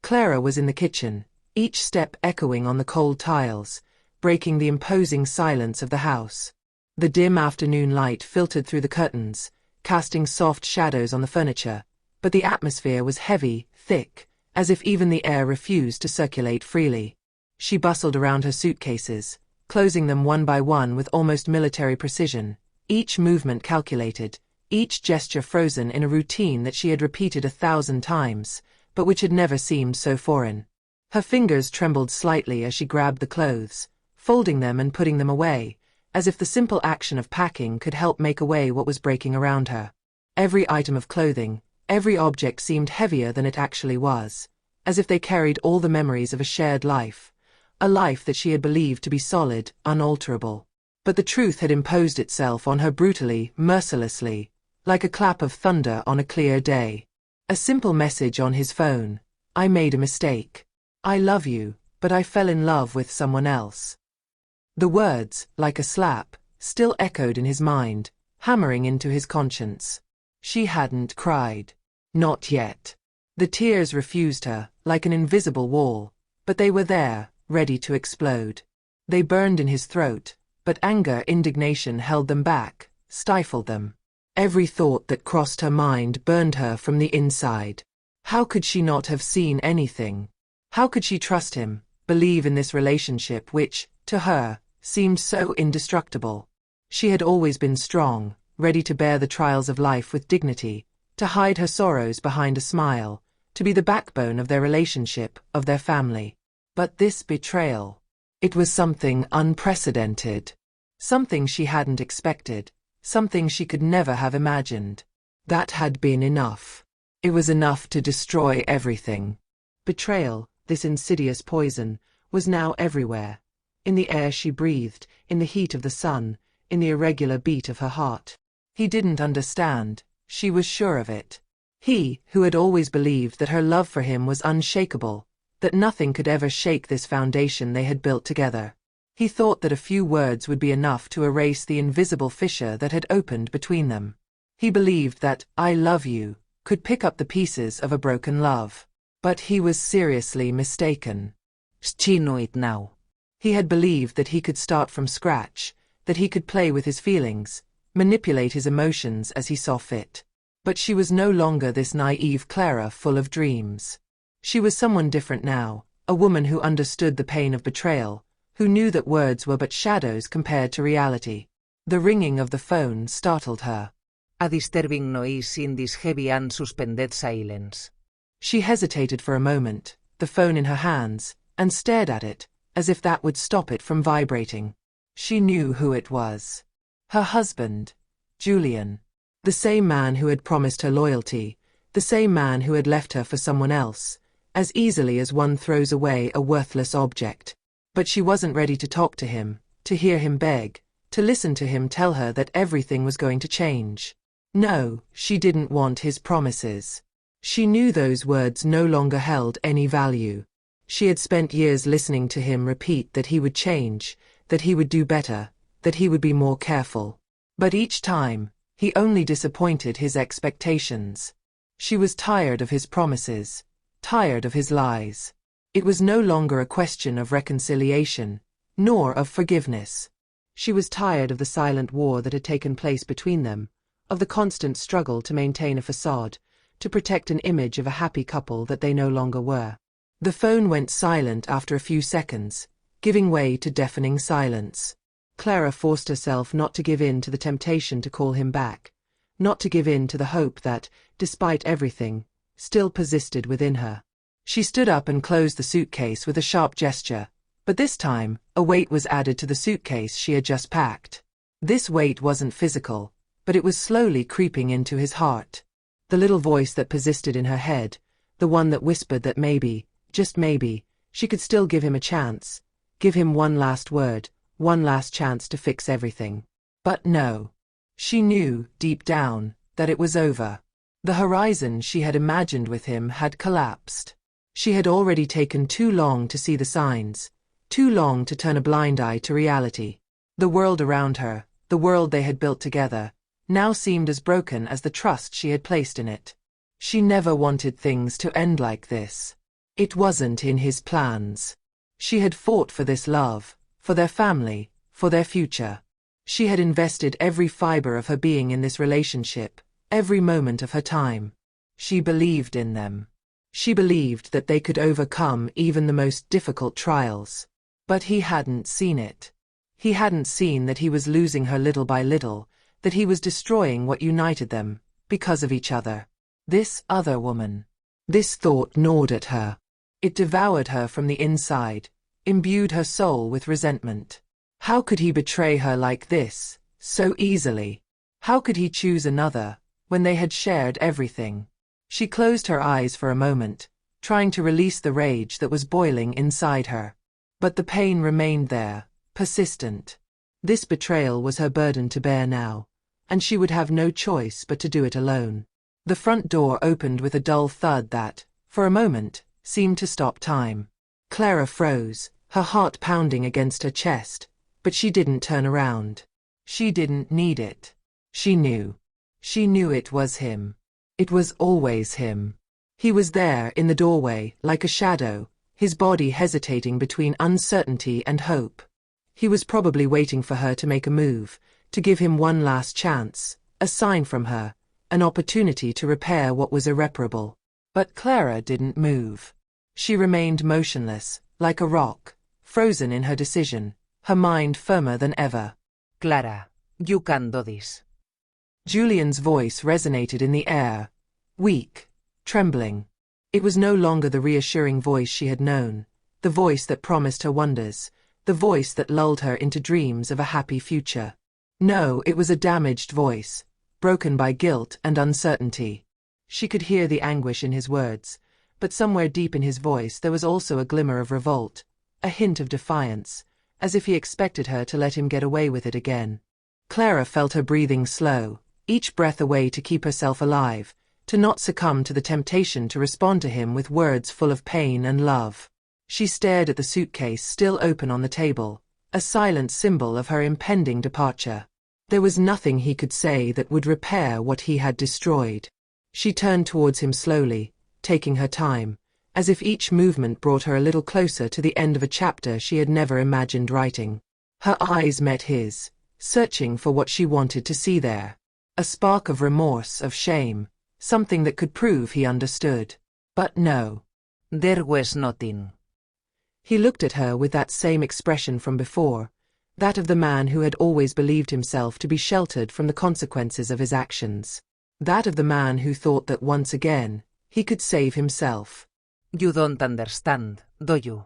Clara was in the kitchen, each step echoing on the cold tiles, breaking the imposing silence of the house. The dim afternoon light filtered through the curtains, casting soft shadows on the furniture, but the atmosphere was heavy, thick, as if even the air refused to circulate freely. She bustled around her suitcases, closing them one by one with almost military precision, each movement calculated, each gesture frozen in a routine that she had repeated 1,000 times, but which had never seemed so foreign. Her fingers trembled slightly as she grabbed the clothes, folding them and putting them away, as if the simple action of packing could help make away what was breaking around her. Every item of clothing, every object seemed heavier than it actually was, as if they carried all the memories of a shared life, a life that she had believed to be solid, unalterable. But the truth had imposed itself on her brutally, mercilessly, like a clap of thunder on a clear day. A simple message on his phone: "I made a mistake. I love you, but I fell in love with someone else." The words, like a slap, still echoed in his mind, hammering into his conscience. She hadn't cried. Not yet. The tears refused her, like an invisible wall, but they were there, ready to explode. They burned in his throat, but anger, indignation held them back, stifled them. Every thought that crossed her mind burned her from the inside. How could she not have seen anything? How could she trust him, believe in this relationship which, to her, seemed so indestructible? She had always been strong, ready to bear the trials of life with dignity, to hide her sorrows behind a smile, to be the backbone of their relationship, of their family. But this betrayal, it was something unprecedented. Something she hadn't expected, something she could never have imagined. That had been enough. It was enough to destroy everything. Betrayal, this insidious poison, was now everywhere. In the air she breathed, in the heat of the sun, in the irregular beat of her heart. He didn't understand, she was sure of it. He, who had always believed that her love for him was unshakable, that nothing could ever shake this foundation they had built together. He thought that a few words would be enough to erase the invisible fissure that had opened between them. He believed that "I love you" could pick up the pieces of a broken love. But he was seriously mistaken. She knew it now. He had believed that he could start from scratch, that he could play with his feelings, manipulate his emotions as he saw fit. But she was no longer this naive Clara full of dreams. She was someone different now, a woman who understood the pain of betrayal, who knew that words were but shadows compared to reality. The ringing of the phone startled her. A disturbing noise in this heavy and suspended silence. She hesitated for a moment, the phone in her hands, and stared at it, as if that would stop it from vibrating. She knew who it was. Her husband, Julian. The same man who had promised her loyalty, the same man who had left her for someone else, as easily as one throws away a worthless object. But she wasn't ready to talk to him, to hear him beg, to listen to him tell her that everything was going to change. No, she didn't want his promises. She knew those words no longer held any value. She had spent years listening to him repeat that he would change, that he would do better, that he would be more careful. But each time, he only disappointed his expectations. She was tired of his promises, tired of his lies. It was no longer a question of reconciliation, nor of forgiveness. She was tired of the silent war that had taken place between them, of the constant struggle to maintain a facade, to protect an image of a happy couple that they no longer were. The phone went silent after a few seconds, giving way to deafening silence. Clara forced herself not to give in to the temptation to call him back, not to give in to the hope that, despite everything, still persisted within her. She stood up and closed the suitcase with a sharp gesture, but this time, a weight was added to the suitcase she had just packed. This weight wasn't physical, but it was slowly creeping into his heart. The little voice that persisted in her head, the one that whispered that maybe, just maybe, she could still give him a chance, give him one last word, one last chance to fix everything. But no. She knew, deep down, that it was over. The horizon she had imagined with him had collapsed. She had already taken too long to see the signs, too long to turn a blind eye to reality. The world around her, the world they had built together, now seemed as broken as the trust she had placed in it. She never wanted things to end like this. It wasn't in his plans. She had fought for this love, for their family, for their future. She had invested every fiber of her being in this relationship, every moment of her time. She believed in them. She believed that they could overcome even the most difficult trials. But he hadn't seen it. He hadn't seen that he was losing her little by little, that he was destroying what united them, because of each other. This other woman. This thought gnawed at her. It devoured her from the inside, imbued her soul with resentment. How could he betray her like this, so easily? How could he choose another, when they had shared everything? She closed her eyes for a moment, trying to release the rage that was boiling inside her. But the pain remained there, persistent. This betrayal was her burden to bear now, and she would have no choice but to do it alone. The front door opened with a dull thud that, for a moment, seemed to stop time. Clara froze, her heart pounding against her chest, but she didn't turn around. She didn't need it. She knew. She knew it was him. It was always him. He was there in the doorway, like a shadow, his body hesitating between uncertainty and hope. He was probably waiting for her to make a move, to give him one last chance, a sign from her, an opportunity to repair what was irreparable. But Clara didn't move. She remained motionless, like a rock, frozen in her decision, her mind firmer than ever. Clara, you can do this. Julian's voice resonated in the air, weak, trembling. It was no longer the reassuring voice she had known, the voice that promised her wonders, the voice that lulled her into dreams of a happy future. No, it was a damaged voice, broken by guilt and uncertainty. She could hear the anguish in his words, but somewhere deep in his voice there was also a glimmer of revolt, a hint of defiance, as if he expected her to let him get away with it again. Clara felt her breathing slow, each breath a way to keep herself alive, to not succumb to the temptation to respond to him with words full of pain and love. She stared at the suitcase still open on the table, a silent symbol of her impending departure. There was nothing he could say that would repair what he had destroyed. She turned towards him slowly, taking her time, as if each movement brought her a little closer to the end of a chapter she had never imagined writing. Her eyes met his, searching for what she wanted to see there. A spark of remorse, of shame, something that could prove he understood. But no. There was nothing. He looked at her with that same expression from before, that of the man who had always believed himself to be sheltered from the consequences of his actions. That of the man who thought that once again, he could save himself. You don't understand, do you?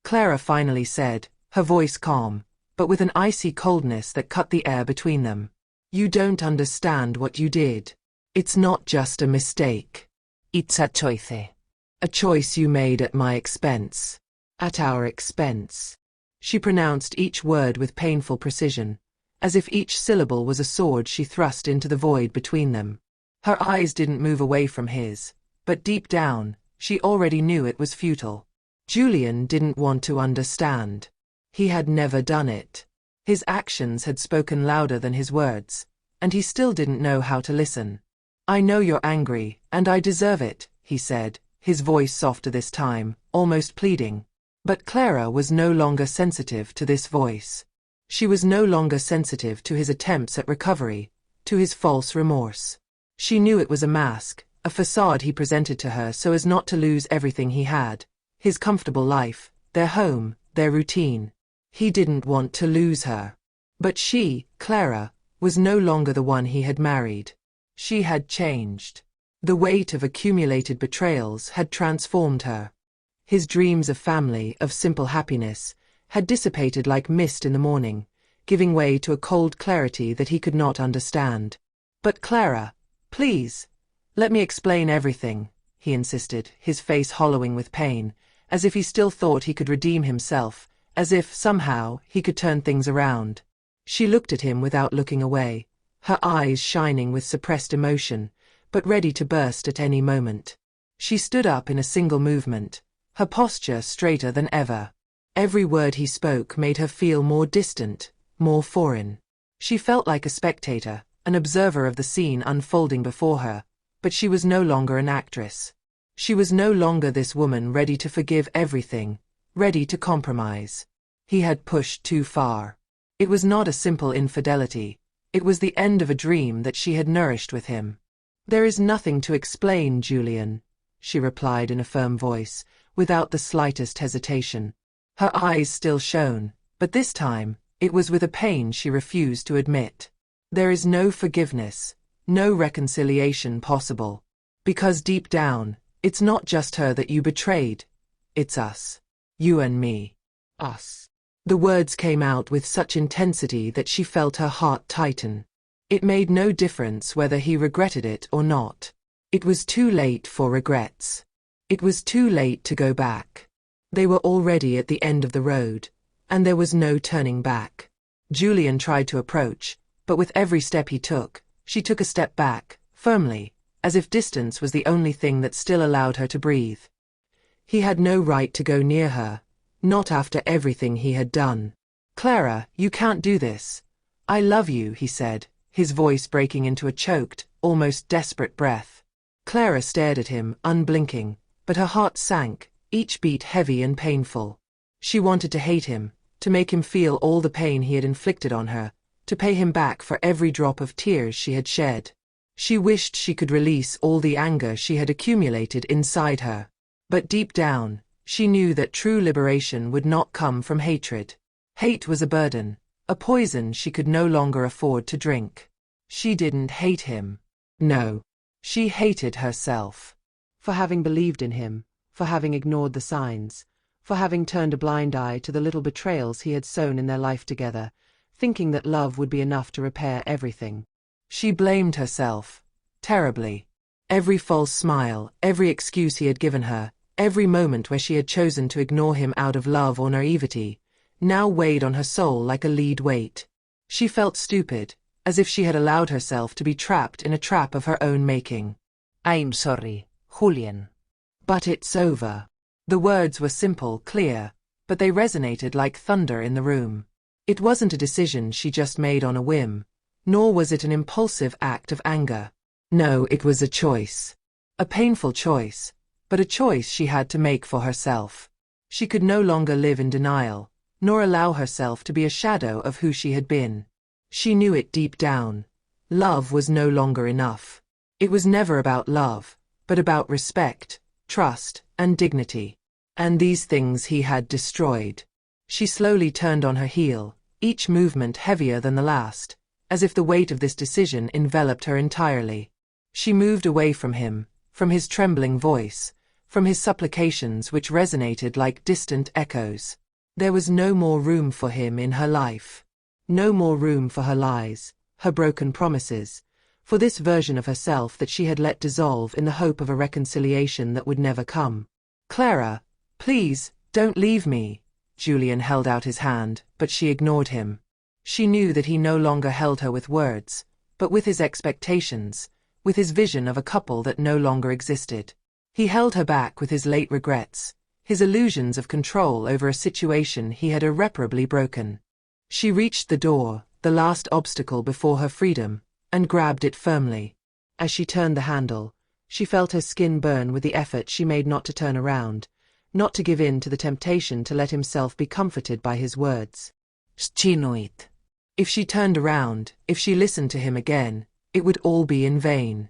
Clara finally said, her voice calm, but with an icy coldness that cut the air between them. You don't understand what you did. It's not just a mistake. It's a choice. A choice you made at my expense. At our expense. She pronounced each word with painful precision, as if each syllable was a sword she thrust into the void between them. Her eyes didn't move away from his, but deep down, she already knew it was futile. Julian didn't want to understand. He had never done it. His actions had spoken louder than his words, and he still didn't know how to listen. I know you're angry, and I deserve it, he said, his voice softer this time, almost pleading. But Clara was no longer sensitive to this voice. She was no longer sensitive to his attempts at recovery, to his false remorse. She knew it was a mask, a facade he presented to her so as not to lose everything he had, his comfortable life, their home, their routine. He didn't want to lose her. But she, Clara, was no longer the one he had married. She had changed. The weight of accumulated betrayals had transformed her. His dreams of family, of simple happiness, had dissipated like mist in the morning, giving way to a cold clarity that he could not understand. But Clara, please, let me explain everything, he insisted, his face hollowing with pain, as if he still thought he could redeem himself, as if, somehow, he could turn things around. She looked at him without looking away, her eyes shining with suppressed emotion, but ready to burst at any moment. She stood up in a single movement, her posture straighter than ever. Every word he spoke made her feel more distant, more foreign. She felt like a spectator, an observer of the scene unfolding before her, but she was no longer an actress. She was no longer this woman ready to forgive everything, ready to compromise. He had pushed too far. It was not a simple infidelity. It was the end of a dream that she had nourished with him. "There is nothing to explain, Julian," she replied in a firm voice, without the slightest hesitation. Her eyes still shone, but this time, it was with a pain she refused to admit. "There is no forgiveness, no reconciliation possible. Because deep down, it's not just her that you betrayed. It's us. You and me. Us." The words came out with such intensity that she felt her heart tighten. It made no difference whether he regretted it or not. It was too late for regrets. It was too late to go back. They were already at the end of the road, and there was no turning back. Julian tried to approach, but with every step he took, she took a step back, firmly, as if distance was the only thing that still allowed her to breathe. He had no right to go near her, not after everything he had done. "Clara, you can't do this. I love you," he said, his voice breaking into a choked, almost desperate breath. Clara stared at him, unblinking, but her heart sank, each beat heavy and painful. She wanted to hate him, to make him feel all the pain he had inflicted on her, to pay him back for every drop of tears she had shed. She wished she could release all the anger she had accumulated inside her. But deep down, she knew that true liberation would not come from hatred. Hate was a burden, a poison she could no longer afford to drink. She didn't hate him. No. She hated herself. For having believed in him, for having ignored the signs, for having turned a blind eye to the little betrayals he had sown in their life together, thinking that love would be enough to repair everything. She blamed herself, terribly. Every false smile, every excuse he had given her, every moment where she had chosen to ignore him out of love or naivety, now weighed on her soul like a lead weight. She felt stupid, as if she had allowed herself to be trapped in a trap of her own making. "I'm sorry, Julian." "But it's over." The words were simple, clear, but they resonated like thunder in the room. It wasn't a decision she just made on a whim, nor was it an impulsive act of anger. No, it was a choice. A painful choice, but a choice she had to make for herself. She could no longer live in denial, nor allow herself to be a shadow of who she had been. She knew it deep down. Love was no longer enough. It was never about love, but about respect, trust, and dignity. And these things he had destroyed. She slowly turned on her heel, each movement heavier than the last, as if the weight of this decision enveloped her entirely. She moved away from him, from his trembling voice, from his supplications which resonated like distant echoes. There was no more room for him in her life. No more room for her lies, her broken promises, for this version of herself that she had let dissolve in the hope of a reconciliation that would never come. "Clara, please, don't leave me." Julian held out his hand, but she ignored him. She knew that he no longer held her with words, but with his expectations, with his vision of a couple that no longer existed. He held her back with his late regrets, his illusions of control over a situation he had irreparably broken. She reached the door, the last obstacle before her freedom, and grabbed it firmly. As she turned the handle, she felt her skin burn with the effort she made not to turn around, not to give in to the temptation to let himself be comforted by his words. Schinoit. If she turned around, if she listened to him again, it would all be in vain.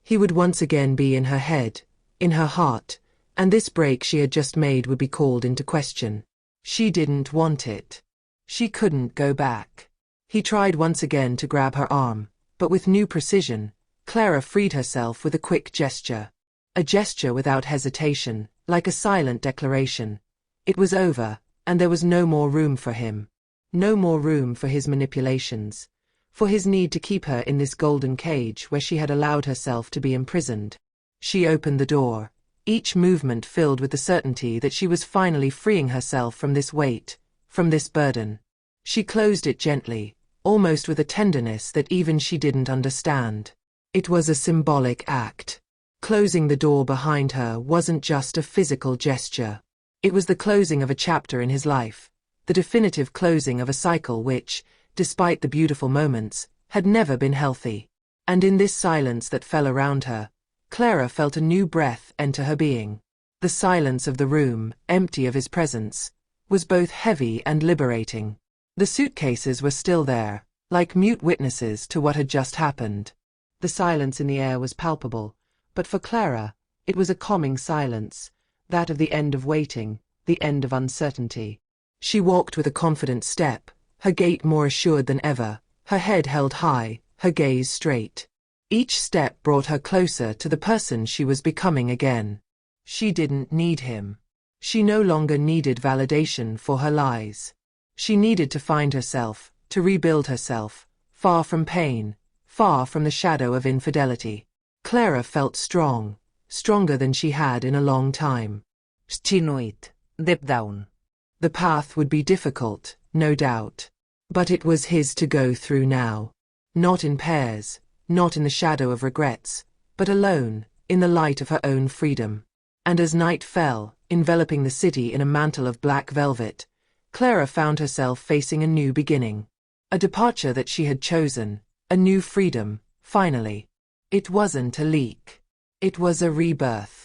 He would once again be in her head, in her heart, and this break she had just made would be called into question. She didn't want it. She couldn't go back. He tried once again to grab her arm, but with new precision, Clara freed herself with a quick gesture. A gesture without hesitation, like a silent declaration. It was over, and there was no more room for him. No more room for his manipulations, for his need to keep her in this golden cage where she had allowed herself to be imprisoned. She opened the door, each movement filled with the certainty that she was finally freeing herself from this weight, from this burden. She closed it gently, almost with a tenderness that even she didn't understand. It was a symbolic act. Closing the door behind her wasn't just a physical gesture. It was the closing of a chapter in his life, the definitive closing of a cycle which, despite the beautiful moments, had never been healthy. And in this silence that fell around her, Clara felt a new breath enter her being. The silence of the room, empty of his presence, was both heavy and liberating. The suitcases were still there, like mute witnesses to what had just happened. The silence in the air was palpable, but for Clara, it was a calming silence, that of the end of waiting, the end of uncertainty. She walked with a confident step, her gait more assured than ever, her head held high, her gaze straight. Each step brought her closer to the person she was becoming again. She didn't need him. She no longer needed validation for her lies. She needed to find herself, to rebuild herself, far from pain, far from the shadow of infidelity. Clara felt strong, stronger than she had in a long time. She knew it, deep down. The path would be difficult, no doubt. But it was his to go through now. Not in pairs, not in the shadow of regrets, but alone, in the light of her own freedom. And as night fell, enveloping the city in a mantle of black velvet, Clara found herself facing a new beginning. A departure that she had chosen, a new freedom, finally. It wasn't a leak. It was a rebirth.